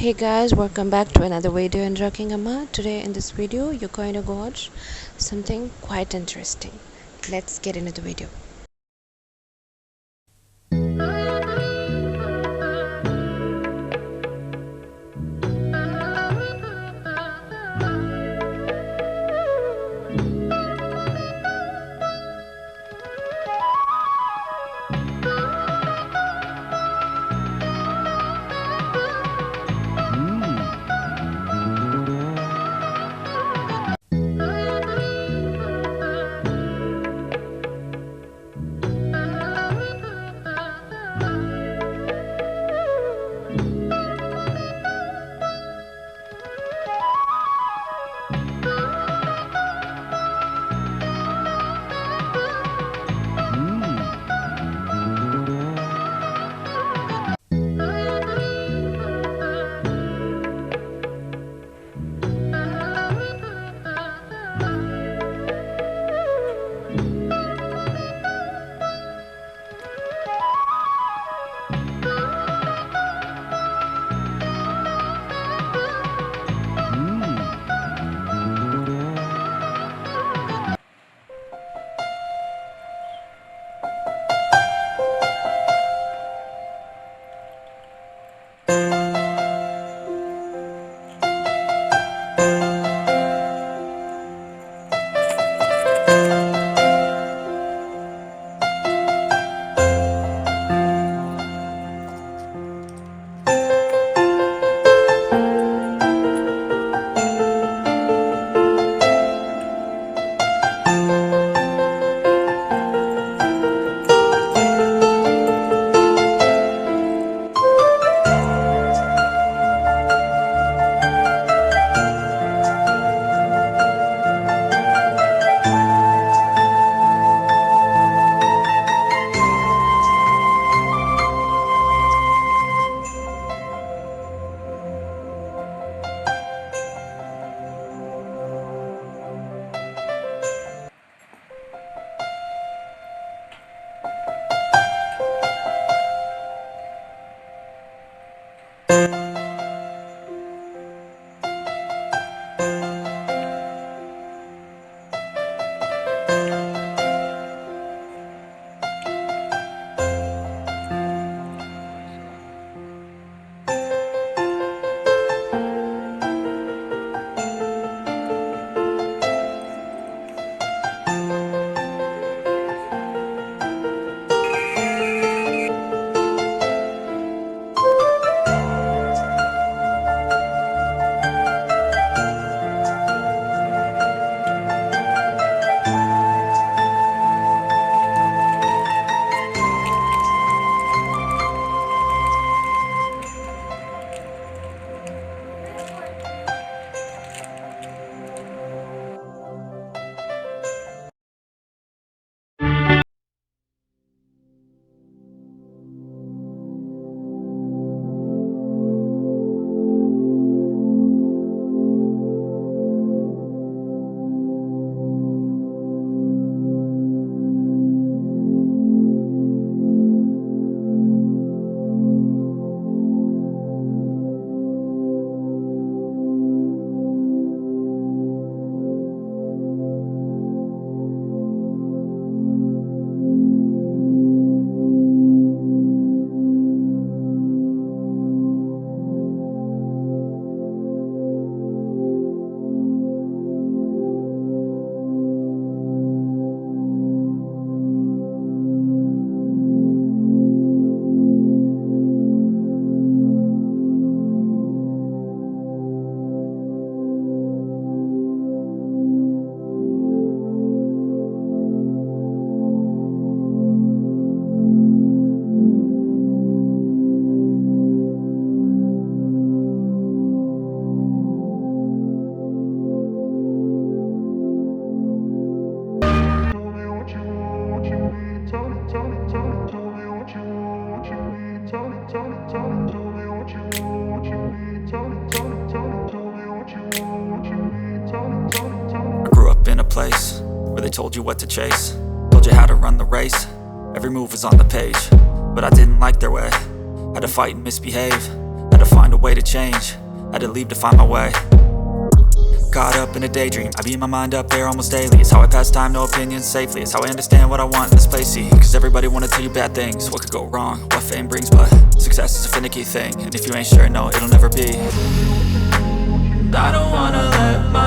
Hey guys, welcome back to another video in Rocking Amma. Today in this video, you're going to watch something quite interesting. Let's get into the video. I grew up in a place where they told you what to chase, told you how to run the race. Every move was on the page, but I didn't like their way. Had to fight and misbehave, had to find a way to change, had to leave to find my way. Caught up in a daydream, I beat my mind up there almost daily. It's how I pass time, no opinions safely. It's how I understand what I want in this place, see. Cause everybody wanna tell you bad things, what could go wrong, what fame brings. But success is a finicky thing, and if you ain't sure, no, it'll never be. I don't wanna let my